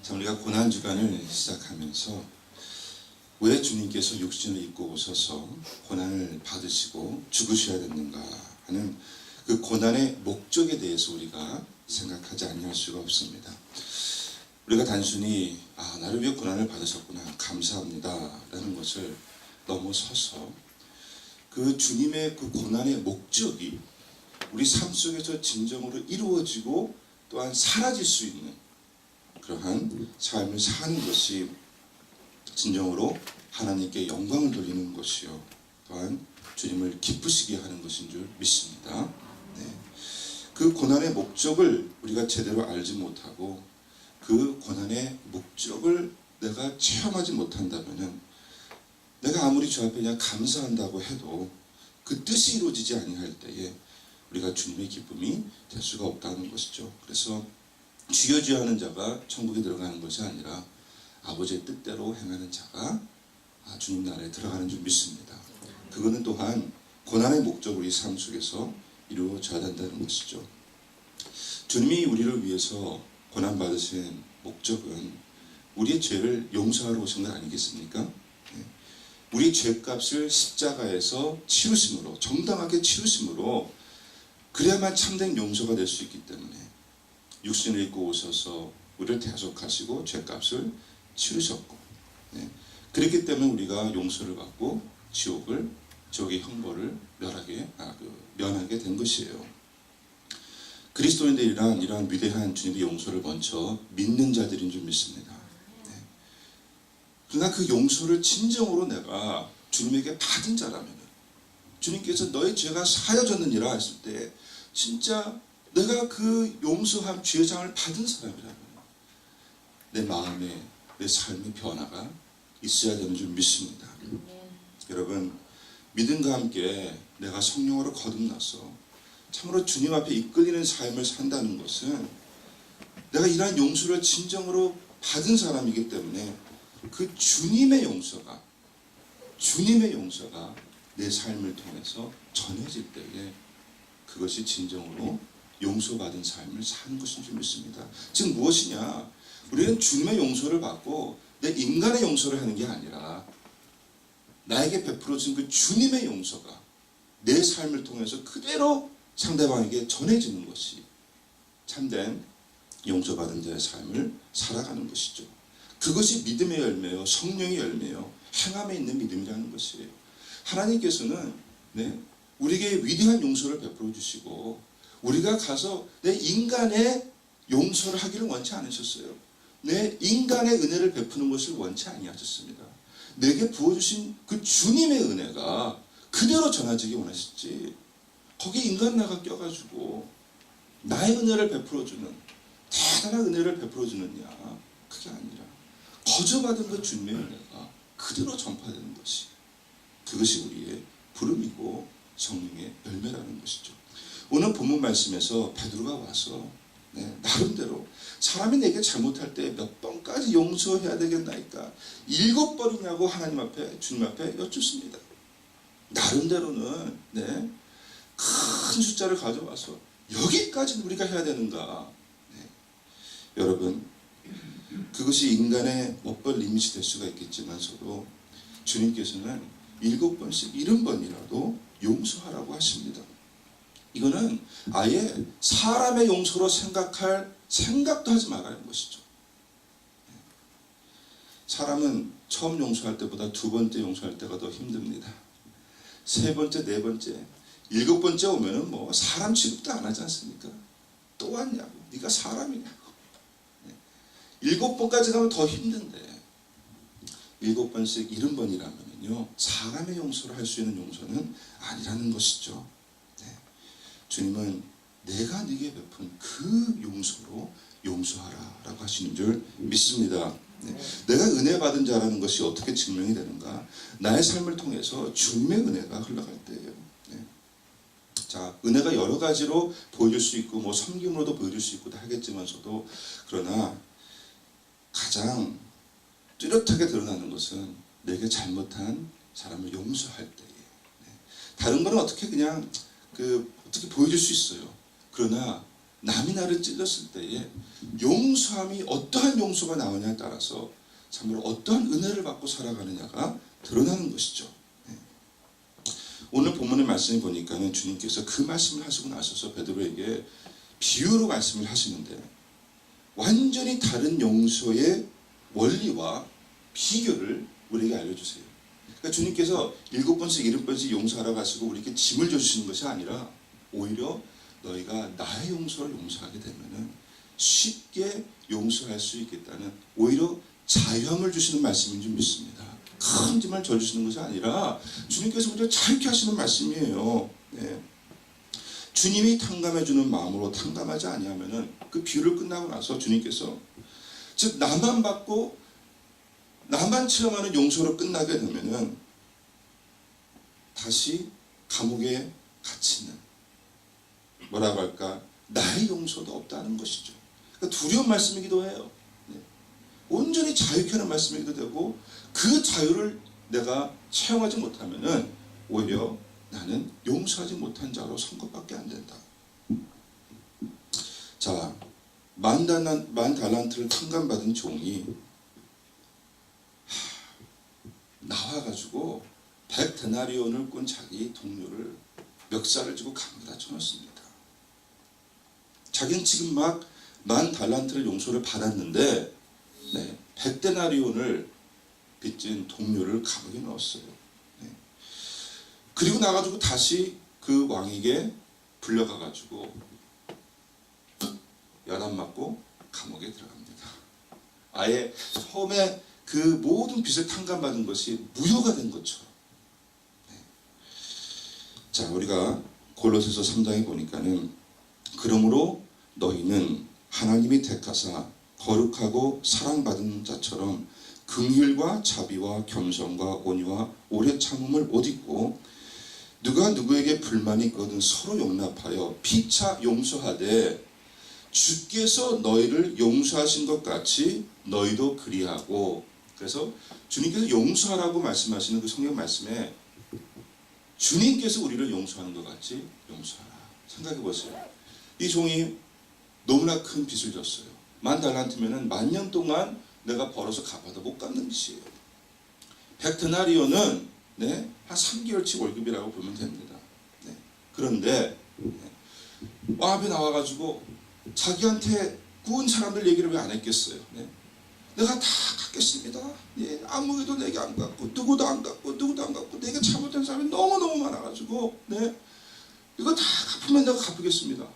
자, 우리가 고난주간을 시작하면서 왜 주님께서 육신을 입고 오셔서 고난을 받으시고 죽으셔야 됐는가 하는 그 고난의 목적에 대해서 우리가 생각하지 아니할 수가 없습니다. 우리가 단순히 나를 위해 고난을 받으셨구나, 감사합니다 라는 것을 넘어서서 그 주님의 그 고난의 목적이 우리 삶 속에서 진정으로 이루어지고 또한 사라질 수 있는 그러한 삶을 사는 것이 진정으로 하나님께 영광을 돌리는 것이요, 또한 주님을 기쁘시게 하는 것인 줄 믿습니다. 그 고난의 목적을 우리가 제대로 알지 못하고 그 고난의 목적을 내가 체험하지 못한다면은 내가 아무리 주 앞에 그냥 감사한다고 해도 그 뜻이 이루어지지 아니할 때에 우리가 주님의 기쁨이 될 수가 없다는 것이죠. 그래서 주여 주여 하는 자가 천국에 들어가는 것이 아니라 아버지의 뜻대로 행하는 자가 주님 나라에 들어가는 줄 믿습니다. 그거는 또한 고난의 목적으로 우리 삶 속에서 이루어져야 된다는 것이죠. 주님이 우리를 위해서 고난받으신 목적은 우리의 죄를 용서하러 오신 것 아니겠습니까? 우리의 죄값을 십자가에서 치르심으로, 정당하게 치르심으로 그래야만 참된 용서가 될 수 있기 때문에 육신을 입고 오셔서 우리를 대속하시고 죄값을 치르셨고, 그렇기 때문에 우리가 용서를 받고 지옥의 형벌을 면하게 된 것이에요. 그리스도인들이란 이러한 위대한 주님의 용서를 먼저 믿는 자들인 줄 믿습니다. 그러나 그 용서를 진정으로 내가 주님에게 받은 자라면, 주님께서 너의 죄가 사여졌느니라 했을 때 진짜 내가 그 용서함 죄장을 받은 사람이라면 내 마음에, 내 삶의 변화가 있어야 되는 줄 믿습니다. 여러분, 믿음과 함께 내가 성령으로 거듭나서 참으로 주님 앞에 이끌리는 삶을 산다는 것은 내가 이러한 용서를 진정으로 받은 사람이기 때문에 그 주님의 용서가 내 삶을 통해서 전해질 때에 그것이 진정으로 용서받은 삶을 사는 것인 줄 믿습니다. 즉 무엇이냐? 우리는 주님의 용서를 받고 내 인간의 용서를 하는 게 아니라 나에게 베풀어진 그 주님의 용서가 내 삶을 통해서 그대로 상대방에게 전해지는 것이 참된 용서받은 자의 삶을 살아가는 것이죠. 그것이 믿음의 열매요, 성령의 열매요, 행함에 있는 믿음이라는 것이에요. 하나님께서는 우리에게 위대한 용서를 베풀어 주시고 우리가 가서 내 인간의 용서를 하기를 원치 않으셨어요. 내 인간의 은혜를 베푸는 것을 원치 아니하셨습니다. 내게 부어주신 그 주님의 은혜가 그대로 전해지기 원하셨지, 거기에 인간 나가 껴가지고 나의 은혜를 베풀어주는, 대단한 은혜를 베풀어주느냐, 그게 아니라 거저받은 그 주님의 은혜가 그대로 전파되는 것이, 그것이 우리의 부름이고 성령의 열매라는 것이죠. 오늘 본문 말씀에서 베드로가 와서 나름대로 사람이 내게 잘못할 때 몇 번까지 용서해야 되겠나이까 7번이냐고 하나님 앞에, 주님 앞에 여쭙습니다. 나름대로는 큰 숫자를 가져와서 여기까지는 우리가 해야 되는가. 여러분, 그것이 인간의 못벌 리밋이 될 수가 있겠지만서도 주님께서는 7번씩 70번이라도 용서하라고 하십니다. 이거는 아예 사람의 용서로 생각할 생각도 하지 말라는 것이죠. 사람은 처음 용서할 때보다 두 번째 용서할 때가 더 힘듭니다. 세 번째, 네 번째, 7번째 오면은 사람 취급도 안 하지 않습니까? 또 왔냐고, 네가 사람이냐고. 7번까지 가면 더 힘든데 7번씩 70번이라면요 사람의 용서를 할 수 있는 용서는 아니라는 것이죠. 주님은 내가 네게 베푼 그 용서로 용서하라 라고 하시는 줄 믿습니다. 내가 은혜 받은 자라는 것이 어떻게 증명이 되는가? 나의 삶을 통해서 주님의 은혜가 흘러갈 때예요. 자, 은혜가 여러 가지로 보여줄 수 있고 섬김으로도 보여줄 수 있고 다 하겠지만서도, 그러나 가장 뚜렷하게 드러나는 것은 내게 잘못한 사람을 용서할 때에. 다른 거는 어떻게 그냥 어떻게 보여줄 수 있어요. 그러나 남이 나를 찔렀을 때에 용서함이 어떠한 용서가 나오냐에 따라서 참으로 어떠한 은혜를 받고 살아가느냐가 드러나는 것이죠. 오늘 본문의 말씀을 보니까는 주님께서 그 말씀을 하시고 나셔서 베드로에게 비유로 말씀을 하시는데 완전히 다른 용서의 원리와 비교를 우리에게 알려주세요. 그러니까 주님께서 7번씩 7번씩 용서하라고 하시고 우리에게 짐을 져주시는 것이 아니라 오히려 너희가 나의 용서를 용서하게 되면은 쉽게 용서할 수 있겠다는 오히려 자유함을 주시는 말씀인 줄 믿습니다. 큰 짐을 져주시는 것이 아니라 주님께서 우리를 자유케 하시는 말씀이에요. 네. 주님이 탕감해주는 마음으로 탕감하지 아니하면은 그 비유를 끝나고 나서 주님께서 즉 나만 받고 나만 체험하는 용서로 끝나게 되면은 다시 감옥에 갇히는 뭐라고 할까 나의 용서도 없다는 것이죠. 그러니까 두려운 말씀이기도 해요. 네. 온전히 자유케 하는 말씀이기도 되고 그 자유를 내가 체험하지 못하면은 오히려 나는 용서하지 못한 자로 선고받게 안 된다. 자, 만 달란트를 탕감받은 종이 나와가지고 100데나리온을 꾼 자기 동료를 멱살을 쥐고 감옥에다 쳐넣습니다. 자기는 지금 막 10,000달란트를 용서를 받았는데 100데나리온을 빚진 동료를 감옥에 넣었어요. 그리고 나가지고 다시 그 왕에게 불려가가지고 연한 맞고 감옥에 들어갑니다. 아예 처음에 그 모든 빚을 탕감받은 것이 무효가 된 것처럼. 자, 우리가 골로새서 3장에 보니까는 그러므로 너희는 하나님이 택하사 거룩하고 사랑받은 자처럼 긍휼과 자비와 겸손과 온유와 오래 참음을 못 잊고 누가 누구에게 불만이 있거든 서로 용납하여 피차 용서하되 주께서 너희를 용서하신 것 같이 너희도 그리하고. 그래서 주님께서 용서하라고 말씀하시는 그 성경 말씀에 주님께서 우리를 용서하는 것 같이 용서하라. 생각해 보세요. 이 종이 너무나 큰 빚을 졌어요. 10,000달란트면은 10,000년 동안 내가 벌어서 갚아도 못 갚는 빚이에요. 100데나리온은 한 3개월치 월급이라고 보면 됩니다. 그런데 앞에 나와가지고 자기한테 구운 사람들 얘기를 왜 안 했겠어요? 내가 다 갚겠습니다. 아무에도 내게 안 갚고 누구도 안 갚고 누구도 안 갚고 내게 잘못된 사람이 너무너무 많아가지고 이거 다 갚으면 내가 갚겠습니다.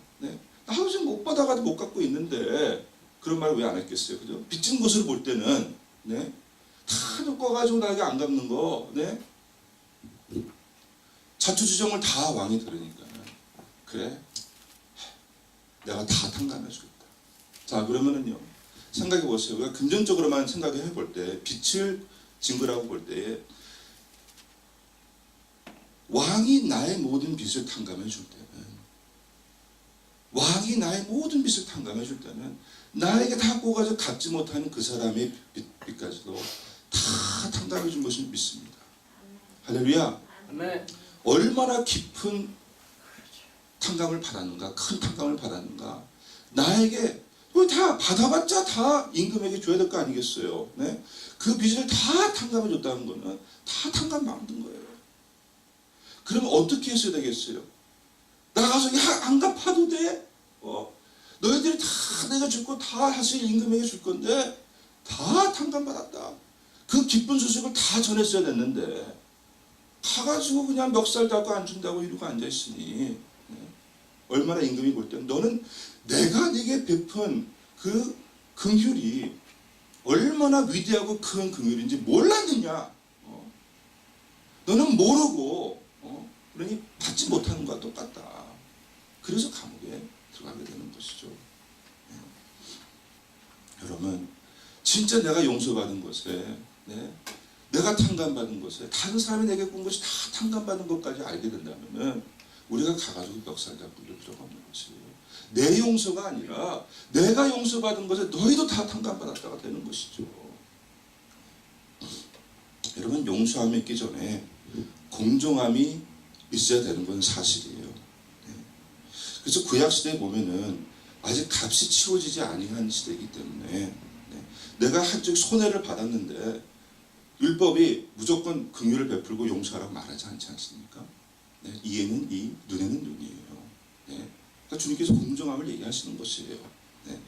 나도 지금 못 받아가지고 못 갚고 있는데 그런 말을 왜 안 했겠어요? 그죠? 빚진 것을 볼 때는 다 겪어가지고 나에게 안 갚는 거 자초지종을 다 왕이 들으니까 그래 내가 다 탕감해 주겠다. 자, 그러면은요 생각해 보세요. 우리가 금전적으로만 생각해 볼 때 빚을 진 거라고 볼 때 왕이 나의 모든 빚을 탕감해 줄 때는 왕이 나의 모든 빚을 탕감해 줄 때는 나에게 다 꼬가지고 갚지 못하는 그 사람의 빚까지도 다 탕감해 준 것을 믿습니다. 할렐루야. 아멘. 얼마나 깊은 탕감을 받았는가, 큰 탕감을 받았는가. 나에게 다 받아봤자 다 임금에게 줘야 될 거 아니겠어요. 그 빚을 다 탕감해 줬다는 거는 다 탕감 받은 거예요. 그러면 어떻게 했어야 되겠어요? 나가서 안 갚아도 돼? 너희들이 다 내가 줄 거 다 사실 임금에게 줄 건데 다 탕감 받았다. 그 기쁜 소식을 다 전했어야 됐는데 가가지고 그냥 멱살 잡고 안 준다고 이러고 앉아있으니 얼마나 임금이 볼 때 너는 내가 네게 베푼 그 긍휼이 얼마나 위대하고 큰 긍휼인지 몰랐느냐. 너는 모르고 그러니 받지 못하는 것과 똑같다. 그래서 감옥에 들어가게 되는 것이죠. 여러분 진짜 내가 용서받은 것에 내가 탕감받은 것에 다른 사람이 내게 꾼 것이 다 탕감받은 것까지 알게 된다면 우리가 가가지고 멱살 잡고 이럴 필요가 없는 것이에요. 내 용서가 아니라 내가 용서받은 것에 너희도 다 탕감받았다가 되는 것이죠. 여러분 용서함이 있기 전에 공정함이 있어야 되는 건 사실이에요. 그래서 구약시대에 보면은 아직 값이 치워지지 아니한 시대이기 때문에 네. 내가 한쪽 손해를 받았는데 율법이 무조건 긍휼을 베풀고 용서하라고 말하지 않지 않습니까? 네. 이에는 이, 눈에는 눈이에요. 네. 그러니까 주님께서 공정함을 얘기하시는 것이에요. 네.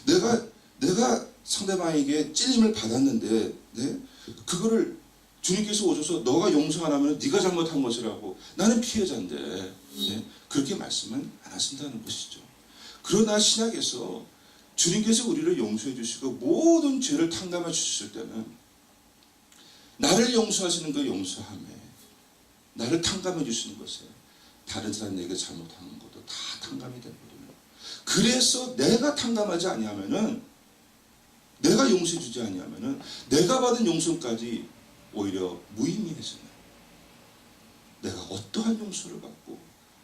내가 상대방에게 찔림을 받았는데 네? 그거를 주님께서 오셔서 너가 용서 안 하면 네가 잘못한 것이라고 나는 피해자인데 네? 그렇게 말씀은 안 하신다는 것이죠. 그러나 신약에서 주님께서 우리를 용서해 주시고 모든 죄를 탕감해 주셨을 때는 나를 용서하시는 그 용서함에 나를 탕감해 주시는 것에 다른 사람 내게 잘못하는 것도 다 탕감이 되거든요. 그래서 내가 탕감하지 아니하면은 내가 용서해 주지 아니하면은 내가 받은 용서까지 오히려 무의미해져요. 내가 어떠한 용서를 받고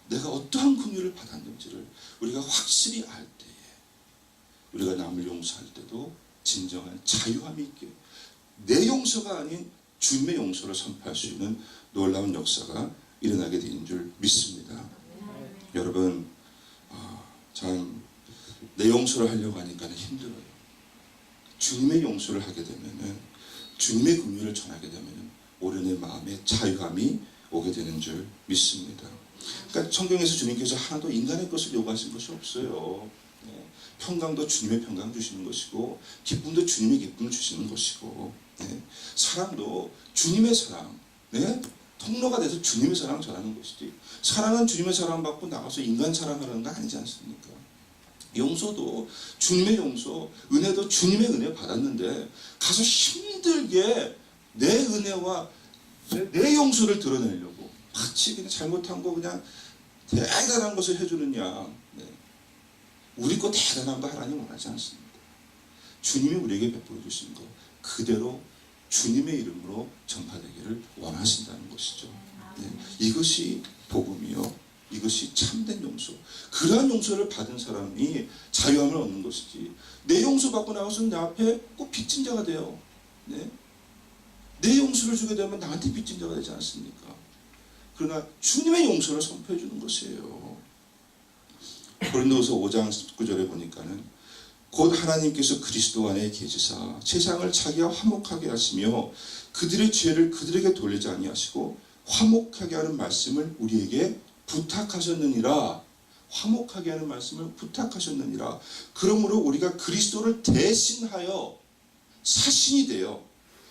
내가 어떠한 긍휼을 받았는지를 우리가 확실히 알 때에 우리가 남을 용서할 때도 진정한 자유함이 있게 내 용서가 아닌 주님의 용서를 선포할 수 있는 놀라운 역사가 일어나게 되는 줄 믿습니다. 여러분 참 내 용서를 하려고 하니까 힘들어요. 주님의 용서를 하게 되면은 주님의 긍휼을 전하게 되면은 오히려 내 마음에 자유함이 오게 되는 줄 믿습니다. 그러니까 성경에서 주님께서 하나도 인간의 것을 요구하신 것이 없어요. 네. 평강도 주님의 평강 주시는 것이고 기쁨도 주님의 기쁨을 주시는 것이고 네. 사랑도 주님의 사랑 네. 통로가 돼서 주님의 사랑 전하는 것이지 사랑은 주님의 사랑 받고 나가서 인간 사랑하라는 거 아니지 않습니까? 용서도 주님의 용서, 은혜도 주님의 은혜 받았는데 가서 힘들게 내 은혜와 내 용서를 드러내려고 마치 그냥 잘못한 거 그냥 대단한 것을 해주느냐. 네. 우리 거 대단한 거 하나님 원하지 않습니다. 주님이 우리에게 베풀어 주신 거 그대로 주님의 이름으로 전파되기를 원하신다는 것이죠. 네. 이것이 복음이요. 이것이 참된 용서. 그러한 용서를 받은 사람이 자유함을 얻는 것이지. 내 용서 받고 나와서 내 앞에 꼭 빚진 자가 돼요. 네? 내 용서를 주게 되면 나한테 빚진 자가 되지 않습니까? 그러나 주님의 용서를 선포해 주는 것이에요. 고린도서 5장 19절에 보니까는 곧 하나님께서 그리스도 안에 계시사 세상을 자기와 화목하게 하시며 그들의 죄를 그들에게 돌리지 아니하시고 화목하게 하는 말씀을 우리에게 부탁하셨느니라. 화목하게 하는 말씀을 부탁하셨느니라. 그러므로 우리가 그리스도를 대신하여 사신이 되어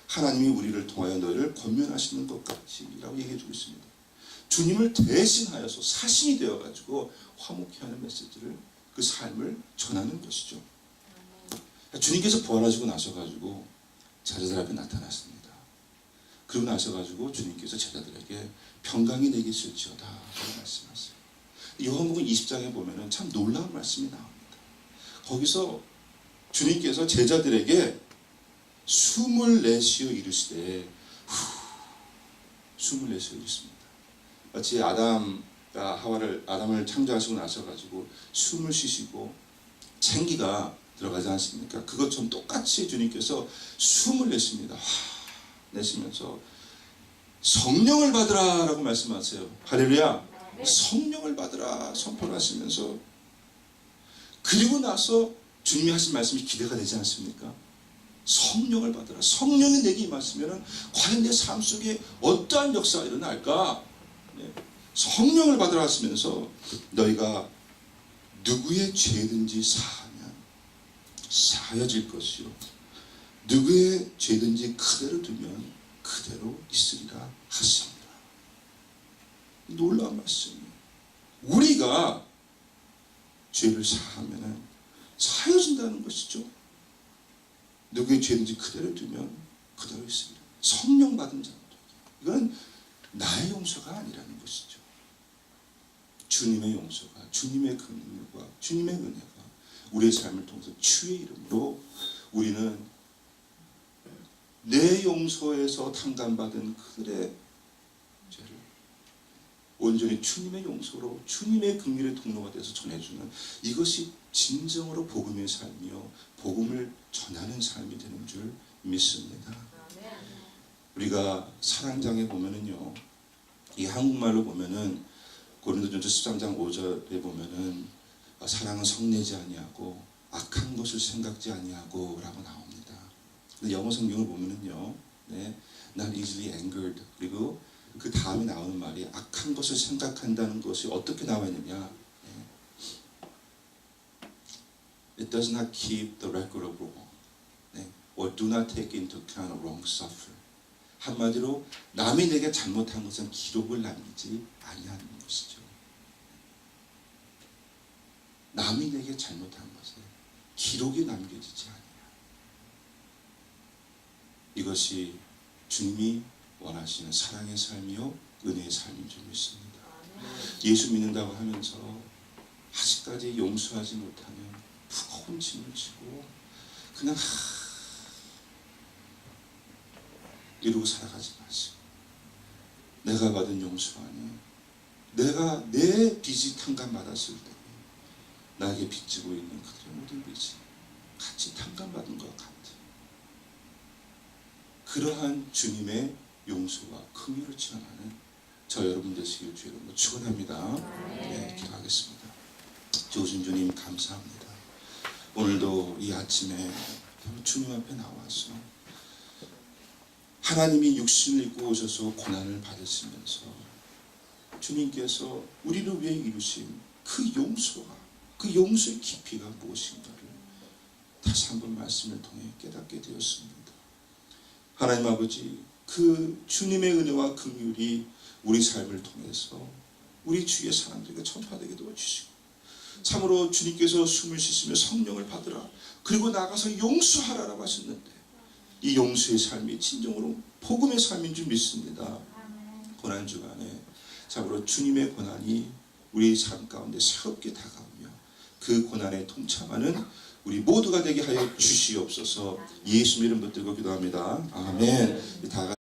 하나님이 우리를 통하여 너희를 권면하시는 것 같이 라고 얘기해 주고 있습니다. 주님을 대신하여서 사신이 되어가지고 화목해 하는 메시지를 그 삶을 전하는 것이죠. 주님께서 부활하시고 나셔가지고 제자들 앞에 나타났습니다. 그러고 나셔가지고 주님께서 제자들에게 평강이 내게 있을지어다 라고 말씀하세요. 요한복음 20장에 보면은 참 놀라운 말씀이 나옵니다. 거기서 주님께서 제자들에게 숨을 내쉬어 이르시되 숨을 내쉬어 이르십니다. 마치 아담을 창조하시고 나셔가지고 숨을 쉬시고 생기가 들어가지 않습니까? 그것처럼 똑같이 주님께서 숨을 내쉽니다. 내쉬면서 성령을 받으라 라고 말씀하세요. 할렐루야. 성령을 받으라 선포를 하시면서 그리고 나서 주님이 하신 말씀이 기대가 되지 않습니까? 성령을 받으라. 성령이 내게 임하시면 과연 내 삶 속에 어떠한 역사가 일어날까? 네. 성령을 받으라 하시면서 너희가 누구의 죄든지 사하면 사하여질 것이요 누구의 죄든지 그대로 두면 그대로 있으리라 하십니다. 놀라운 말씀이에요. 우리가 죄를 사하면 사해진다는 것이죠. 누구의 죄든지 그대로 두면 그대로 있습니다. 성령 받은 자도 이건 나의 용서가 아니라는 것이죠. 주님의 용서가 주님의 긍휼과 주님의 은혜가 우리의 삶을 통해서 주의 이름으로 우리는 내 용서에서 탕감받은 그들의 죄를 온전히 주님의 용서로 주님의 긍휼의 통로가 돼서 전해주는 이것이 진정으로 복음의 삶이요 복음을 전하는 삶이 되는 줄 믿습니다. 우리가 사랑장에 보면은요 이 한국말로 보면은 고린도전서 13장 5절에 보면은 사랑은 성내지 아니하고 악한 것을 생각지 아니하고 라고 나옵니다. 근데 영어 성경을 보면은요, 네, not easily angered, 그리고 그 다음에 나오는 말이 악한 것을 생각한다는 것이 어떻게 나와 있느냐, it does not keep the record of wrong, 네, or do not take into account a wrong suffer. 한마디로 남이 내게 잘못한 것은 기록을 남기지 아니하는 것이죠. 남이 내게 잘못한 것은 기록이 남겨지지 않아요. 이것이 주님이 원하시는 사랑의 삶이요 은혜의 삶인 줄 믿습니다. 예수 믿는다고 하면서 아직까지 용서하지 못하는 무거운 짐을 지고 그냥 이러고 살아가지 마시고, 내가 받은 용서 안에 내가 내 빚이 탕감받았을 때 나에게 빚지고 있는 그들의 모든 빚이 같이 탕감받은 것 같아. 그러한 주님의 용서와 긍휼을 체험하는 저 여러분 되시길 주의 이름으로 축원합니다. 네, 기도하겠습니다. 좋으신 주님 감사합니다. 오늘도 이 아침에 주님 앞에 나와서 하나님이 육신을 입고 오셔서 고난을 받으시면서 주님께서 우리를 위해 이루신 그 용서와 그 용서의 깊이가 무엇인가를 다시 한번 말씀을 통해 깨닫게 되었습니다. 하나님 아버지, 그 주님의 은혜와 긍휼이 우리 삶을 통해서 우리 주위의 사람들에게 전파되게 도와주시고, 참으로 주님께서 숨을 쉬시며 성령을 받으라, 그리고 나가서 용서하라라고 하셨는데 이 용서의 삶이 진정으로 복음의 삶인 줄 믿습니다. 고난 주간에 참으로 주님의 고난이 우리 삶 가운데 새롭게 다가오며 그 고난에 동참하는 우리 모두가 되게 하여 주시옵소서. 예수 이름 붙들고 기도합니다. 아멘. 다